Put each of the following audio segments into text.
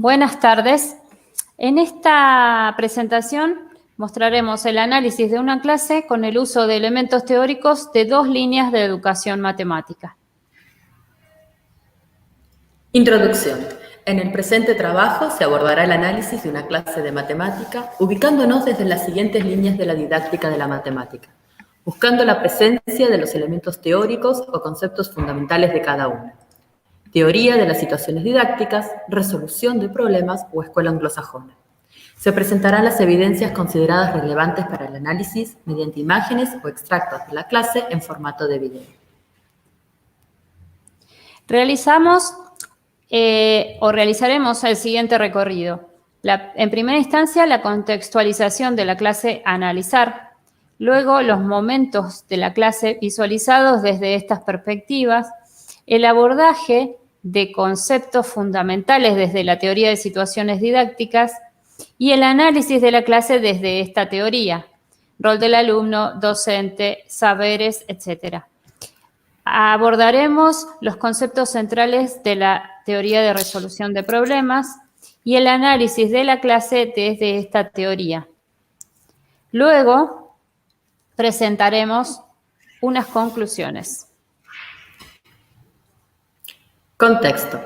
Buenas tardes. En esta presentación mostraremos el análisis de una clase con el uso de elementos teóricos de dos líneas de educación matemática. Introducción. En el presente trabajo se abordará el análisis de una clase de matemática ubicándonos desde las siguientes líneas de la didáctica de la matemática, buscando la presencia de los elementos teóricos o conceptos fundamentales de cada una. Teoría de las situaciones didácticas, resolución de problemas o escuela anglosajona. Se presentarán las evidencias consideradas relevantes para el análisis mediante imágenes o extractos de la clase en formato de video. Realizaremos el siguiente recorrido. En primera instancia, la contextualización de la clase a analizar. Luego, los momentos de la clase visualizados desde estas perspectivas. El abordaje de conceptos fundamentales desde la teoría de situaciones didácticas y el análisis de la clase desde esta teoría. Rol del alumno, docente, saberes, etc. Abordaremos los conceptos centrales de la teoría de resolución de problemas y el análisis de la clase desde esta teoría. Luego, presentaremos unas conclusiones. Contexto.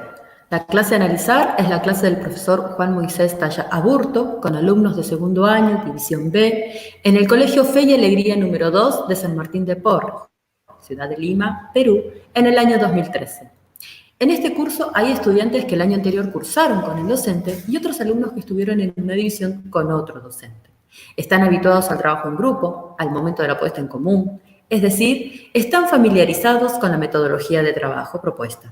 La clase a analizar es la clase del profesor Juan Moisés Talla Aburto, con alumnos de segundo año, división B, en el Colegio Fe y Alegría número 2 de San Martín de Porres, ciudad de Lima, Perú, en el año 2013. En este curso hay estudiantes que el año anterior cursaron con el docente y otros alumnos que estuvieron en una división con otro docente. Están habituados al trabajo en grupo, al momento de la puesta en común, es decir, están familiarizados con la metodología de trabajo propuesta.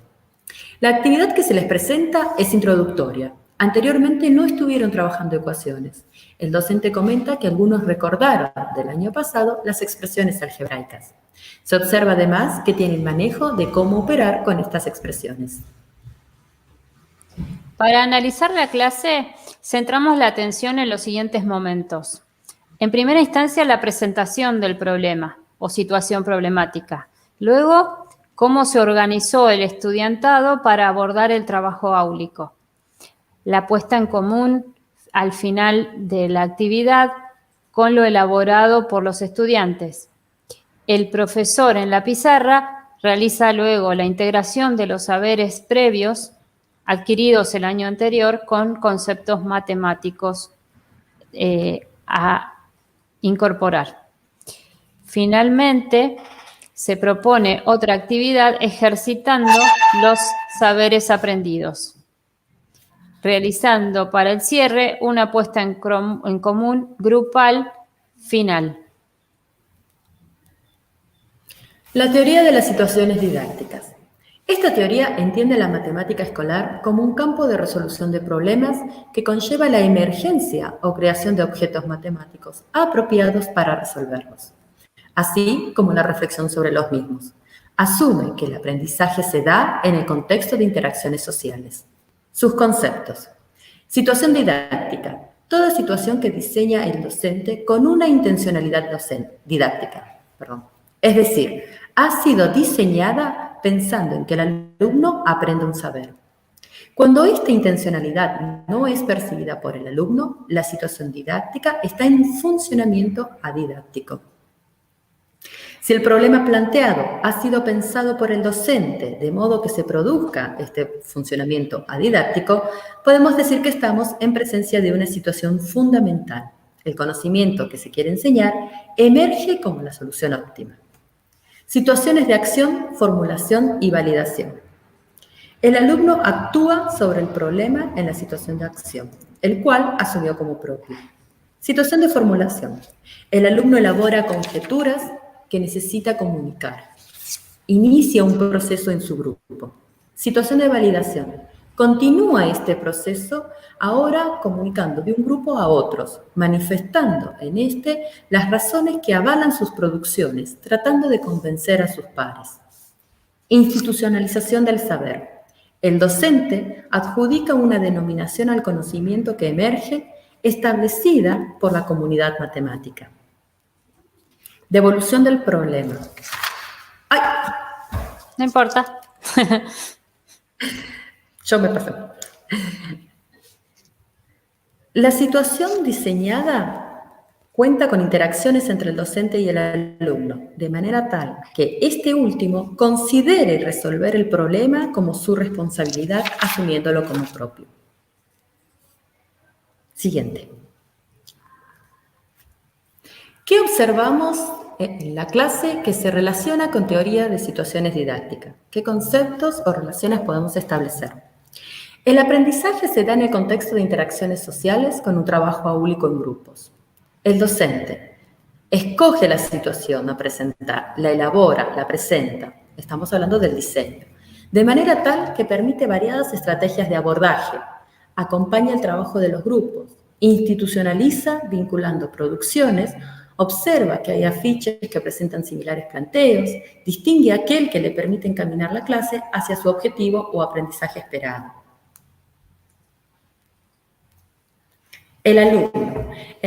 La actividad que se les presenta es introductoria. Anteriormente no estuvieron trabajando ecuaciones. El docente comenta que algunos recordaron del año pasado las expresiones algebraicas. Se observa además que tienen manejo de cómo operar con estas expresiones. Para analizar la clase, centramos la atención en los siguientes momentos. En primera instancia, la presentación del problema o situación problemática. Luego, cómo se organizó el estudiantado para abordar el trabajo áulico. La puesta en común al final de la actividad con lo elaborado por los estudiantes. El profesor en la pizarra realiza luego la integración de los saberes previos adquiridos el año anterior con conceptos matemáticos a incorporar. Finalmente, se propone otra actividad ejercitando los saberes aprendidos, realizando para el cierre una puesta en común grupal final. La teoría de las situaciones didácticas. Esta teoría entiende la matemática escolar como un campo de resolución de problemas que conlleva la emergencia o creación de objetos matemáticos apropiados para resolverlos, así como la reflexión sobre los mismos. Asume que el aprendizaje se da en el contexto de interacciones sociales. Sus conceptos. Situación didáctica. Toda situación que diseña el docente con una intencionalidad didáctica. Es decir, ha sido diseñada pensando en que el alumno aprenda un saber. Cuando esta intencionalidad no es percibida por el alumno, la situación didáctica está en funcionamiento adidáctico. Si el problema planteado ha sido pensado por el docente de modo que se produzca este funcionamiento adidáctico, podemos decir que estamos en presencia de una situación fundamental. El conocimiento que se quiere enseñar emerge como la solución óptima. Situaciones de acción, formulación y validación. El alumno actúa sobre el problema en la situación de acción, el cual asumió como propio. Situación de formulación. El alumno elabora conjeturas que necesita comunicar. Inicia un proceso en su grupo. Situación de validación. Continúa este proceso ahora comunicando de un grupo a otros, manifestando en este las razones que avalan sus producciones, tratando de convencer a sus pares. Institucionalización del saber. El docente adjudica una denominación al conocimiento que emerge establecida por la comunidad matemática. Devolución del problema. ¡Ay! No importa. Yo me pasé. La situación diseñada cuenta con interacciones entre el docente y el alumno, de manera tal que este último considere resolver el problema como su responsabilidad, asumiéndolo como propio. Siguiente. ¿Qué observamos en la clase que se relaciona con teoría de situaciones didácticas? ¿Qué conceptos o relaciones podemos establecer? El aprendizaje se da en el contexto de interacciones sociales con un trabajo áulico en grupos. El docente escoge la situación a presentar, la elabora, la presenta. Estamos hablando del diseño. De manera tal que permite variadas estrategias de abordaje, acompaña el trabajo de los grupos, institucionaliza vinculando producciones, observa que hay afiches que presentan similares planteos, distingue aquel que le permite encaminar la clase hacia su objetivo o aprendizaje esperado. El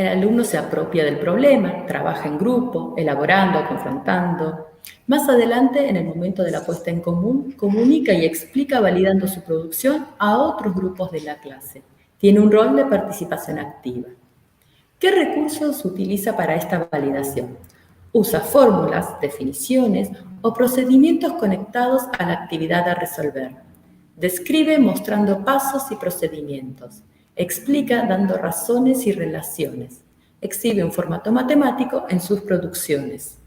alumno se apropia del problema, trabaja en grupo, elaborando, confrontando. Más adelante, en el momento de la puesta en común, comunica y explica validando su producción a otros grupos de la clase. Tiene un rol de participación activa. ¿Qué recursos utiliza para esta validación? Usa fórmulas, definiciones o procedimientos conectados a la actividad a resolver. Describe mostrando pasos y procedimientos. Explica dando razones y relaciones. Exhibe un formato matemático en sus producciones.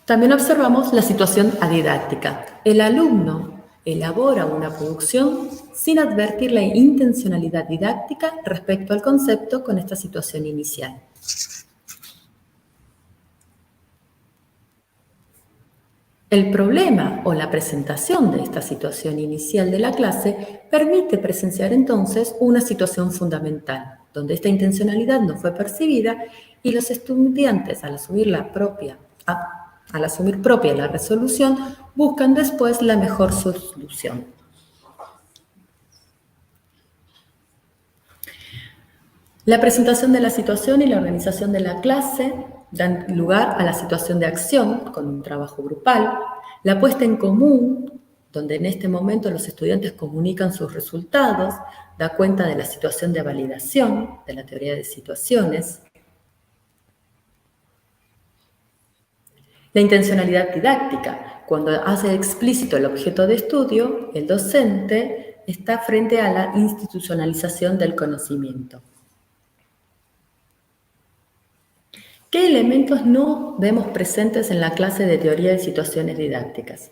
También observamos la situación adidáctica. El alumno elabora una producción sin advertir la intencionalidad didáctica respecto al concepto con esta situación inicial. El problema o la presentación de esta situación inicial de la clase permite presenciar entonces una situación fundamental, donde esta intencionalidad no fue percibida y los estudiantes, al asumir propia la resolución, buscan después la mejor solución. La presentación de la situación y la organización de la clase dan lugar a la situación de acción, con un trabajo grupal, la puesta en común, donde en este momento los estudiantes comunican sus resultados, da cuenta de la situación de validación, de la teoría de situaciones. La intencionalidad didáctica, cuando hace explícito el objeto de estudio, el docente está frente a la institucionalización del conocimiento. ¿Qué elementos no vemos presentes en la clase de teoría de situaciones didácticas?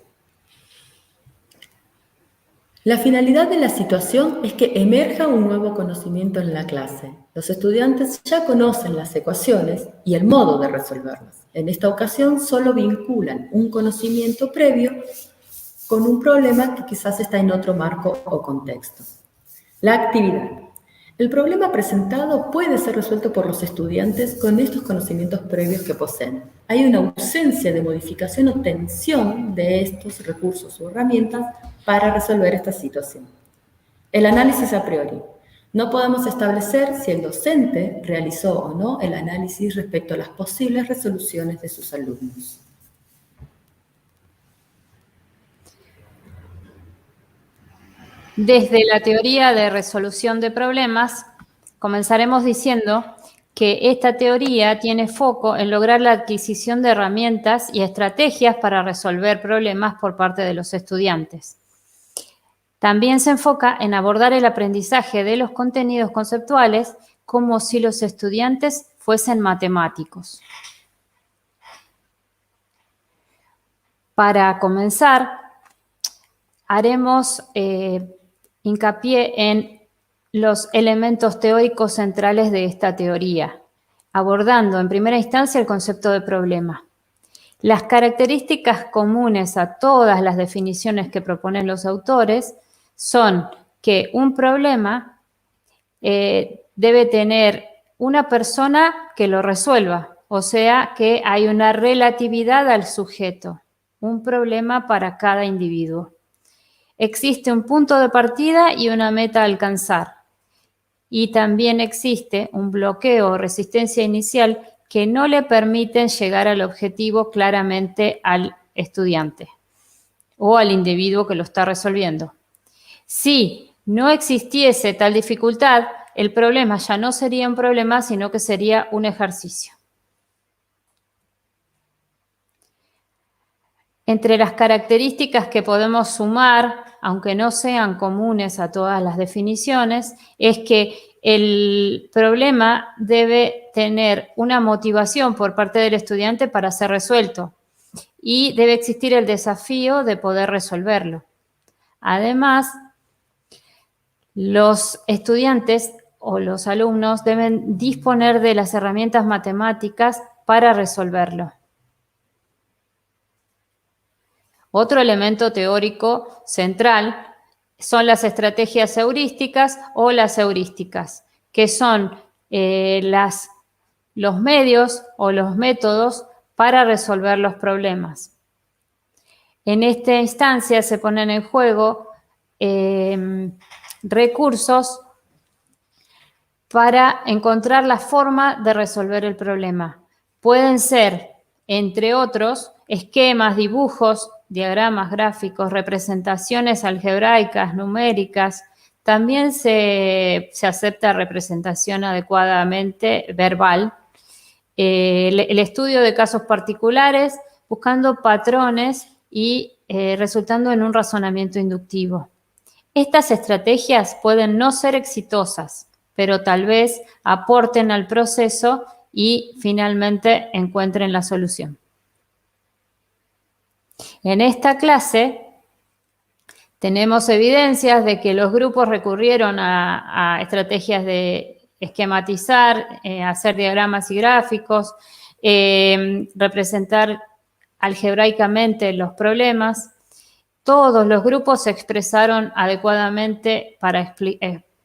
La finalidad de la situación es que emerja un nuevo conocimiento en la clase. Los estudiantes ya conocen las ecuaciones y el modo de resolverlas. En esta ocasión solo vinculan un conocimiento previo con un problema que quizás está en otro marco o contexto. La actividad. El problema presentado puede ser resuelto por los estudiantes con estos conocimientos previos que poseen. Hay una ausencia de modificación o tensión de estos recursos o herramientas para resolver esta situación. El análisis a priori. No podemos establecer si el docente realizó o no el análisis respecto a las posibles resoluciones de sus alumnos. Desde la teoría de resolución de problemas, comenzaremos diciendo que esta teoría tiene foco en lograr la adquisición de herramientas y estrategias para resolver problemas por parte de los estudiantes. También se enfoca en abordar el aprendizaje de los contenidos conceptuales como si los estudiantes fuesen matemáticos. Para comenzar, haremos hincapié en los elementos teóricos centrales de esta teoría, abordando en primera instancia el concepto de problema. Las características comunes a todas las definiciones que proponen los autores son que un problema debe tener una persona que lo resuelva, o sea que hay una relatividad al sujeto, un problema para cada individuo. Existe un punto de partida y una meta a alcanzar. Y también existe un bloqueo o resistencia inicial que no le permiten llegar al objetivo claramente al estudiante o al individuo que lo está resolviendo. Si no existiese tal dificultad, el problema ya no sería un problema, sino que sería un ejercicio. Entre las características que podemos sumar, aunque no sean comunes a todas las definiciones, es que el problema debe tener una motivación por parte del estudiante para ser resuelto y debe existir el desafío de poder resolverlo. Además, los estudiantes o los alumnos deben disponer de las herramientas matemáticas para resolverlo. Otro elemento teórico central son las estrategias heurísticas o las heurísticas, que son los medios o los métodos para resolver los problemas. En esta instancia se ponen en juego recursos para encontrar la forma de resolver el problema. Pueden ser, entre otros, esquemas, dibujos, diagramas gráficos, representaciones algebraicas, numéricas. También se acepta representación adecuadamente verbal. El estudio de casos particulares, buscando patrones y resultando en un razonamiento inductivo. Estas estrategias pueden no ser exitosas, pero tal vez aporten al proceso y finalmente encuentren la solución. En esta clase tenemos evidencias de que los grupos recurrieron a estrategias de esquematizar, hacer diagramas y gráficos, representar algebraicamente los problemas. Todos los grupos se expresaron adecuadamente para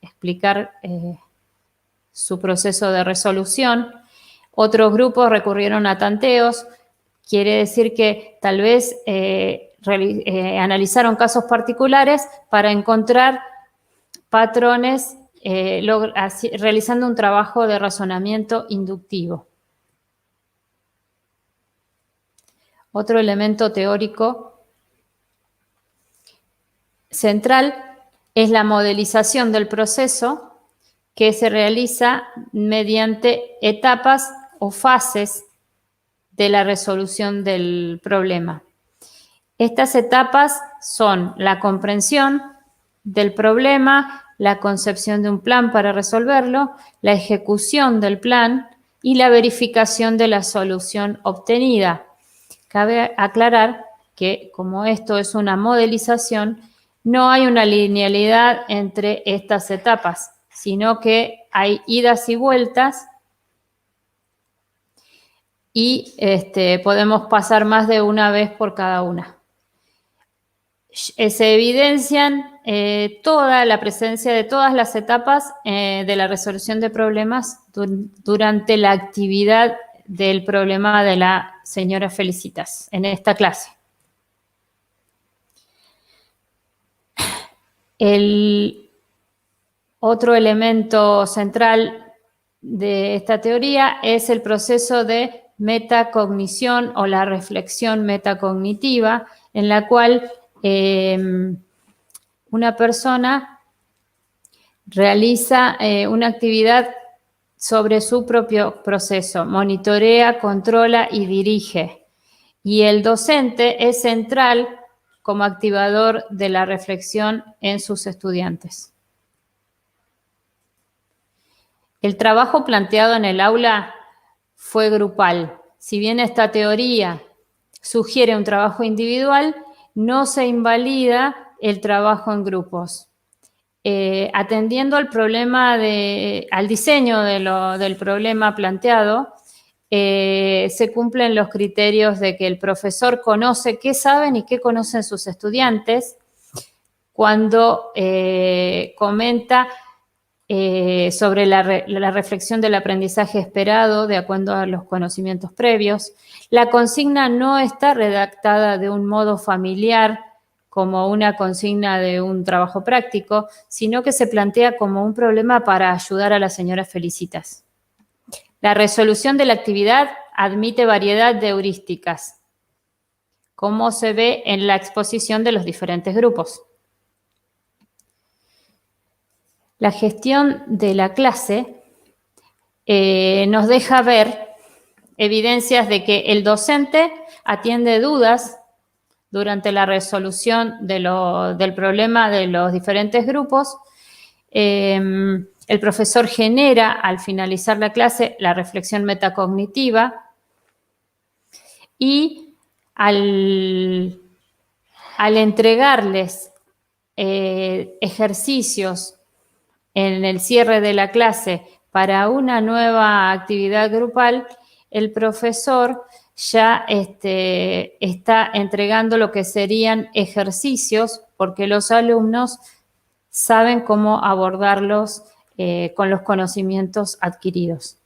explicar su proceso de resolución. Otros grupos recurrieron a tanteos. Quiere decir que tal vez analizaron casos particulares para encontrar patrones realizando un trabajo de razonamiento inductivo. Otro elemento teórico central es la modelización del proceso que se realiza mediante etapas o fases de la resolución del problema. Estas etapas son la comprensión del problema, la concepción de un plan para resolverlo, la ejecución del plan y la verificación de la solución obtenida. Cabe aclarar que, como esto es una modelización, no hay una linealidad entre estas etapas, sino que hay idas y vueltas y podemos pasar más de una vez por cada una. Se evidencian toda la presencia de todas las etapas de la resolución de problemas durante la actividad del problema de la señora Felicitas en esta clase. El otro elemento central de esta teoría es el proceso de metacognición o la reflexión metacognitiva, en la cual una persona realiza una actividad sobre su propio proceso, monitorea, controla y dirige. Y el docente es central como activador de la reflexión en sus estudiantes. El trabajo planteado en el aula fue grupal. Si bien esta teoría sugiere un trabajo individual, no se invalida el trabajo en grupos. Atendiendo al problema al diseño del problema planteado, se cumplen los criterios de que el profesor conoce qué saben y qué conocen sus estudiantes cuando comenta sobre la reflexión del aprendizaje esperado de acuerdo a los conocimientos previos. La consigna no está redactada de un modo familiar como una consigna de un trabajo práctico, sino que se plantea como un problema para ayudar a la señora Felicitas. La resolución de la actividad admite variedad de heurísticas, como se ve en la exposición de los diferentes grupos. La gestión de la clase nos deja ver evidencias de que el docente atiende dudas durante la resolución del problema de los diferentes grupos. El profesor genera al finalizar la clase la reflexión metacognitiva y al entregarles ejercicios en el cierre de la clase para una nueva actividad grupal, el profesor ya está entregando lo que serían ejercicios porque los alumnos saben cómo abordarlos con los conocimientos adquiridos.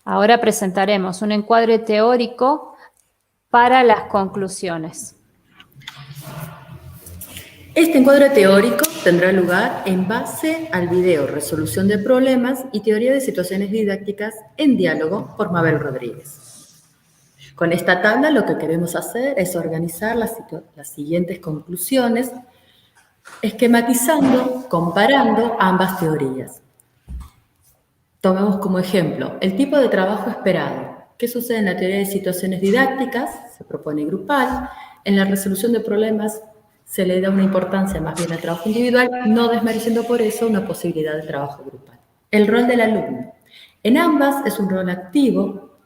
Ahora presentaremos un encuadre teórico para las conclusiones. Este encuadre teórico tendrá lugar en base al video Resolución de Problemas y Teoría de Situaciones Didácticas en Diálogo por Mabel Rodríguez. Con esta tabla lo que queremos hacer es organizar las siguientes conclusiones, esquematizando, comparando ambas teorías. Tomemos como ejemplo el tipo de trabajo esperado. ¿Qué sucede en la teoría de situaciones didácticas? Se propone grupal. En la resolución de problemas se le da una importancia más bien al trabajo individual, no desmereciendo por eso una posibilidad de trabajo grupal. El rol del alumno. En ambas es un rol activo.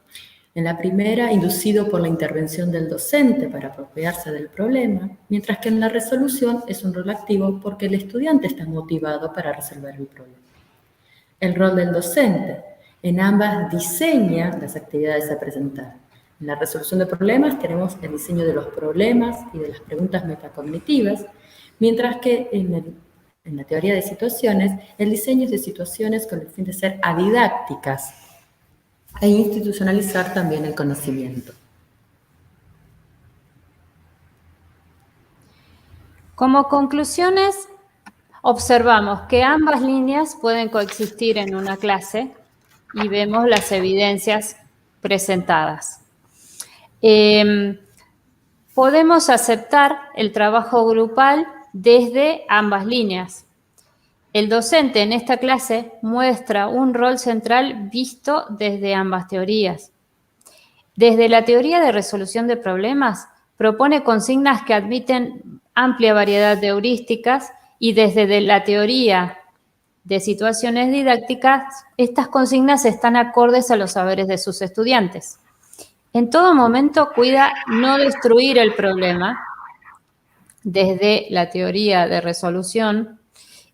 En la primera, inducido por la intervención del docente para apropiarse del problema, mientras que en la resolución es un rol activo porque el estudiante está motivado para resolver el problema. El rol del docente. En ambas diseña las actividades a presentar. En la resolución de problemas tenemos el diseño de los problemas y de las preguntas metacognitivas, mientras que en la teoría de situaciones, el diseño es de situaciones con el fin de ser adidácticas e institucionalizar también el conocimiento. Como conclusiones, observamos que ambas líneas pueden coexistir en una clase y vemos las evidencias presentadas. Podemos aceptar el trabajo grupal desde ambas líneas. El docente en esta clase muestra un rol central visto desde ambas teorías. Desde la teoría de resolución de problemas, propone consignas que admiten amplia variedad de heurísticas y desde la teoría de situaciones didácticas, estas consignas están acordes a los saberes de sus estudiantes. En todo momento cuida no destruir el problema desde la teoría de resolución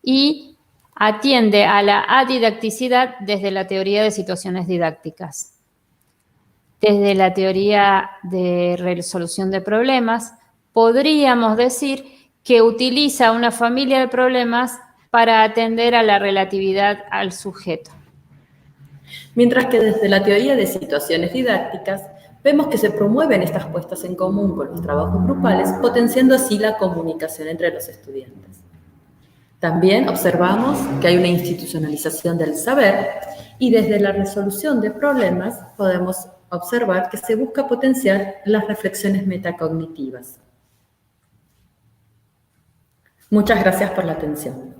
y atiende a la adidacticidad desde la teoría de situaciones didácticas. Desde la teoría de resolución de problemas, podríamos decir que utiliza una familia de problemas para atender a la relatividad al sujeto. Mientras que desde la teoría de situaciones didácticas, vemos que se promueven estas puestas en común con los trabajos grupales, potenciando así la comunicación entre los estudiantes. También observamos que hay una institucionalización del saber y desde la resolución de problemas podemos observar que se busca potenciar las reflexiones metacognitivas. Muchas gracias por la atención.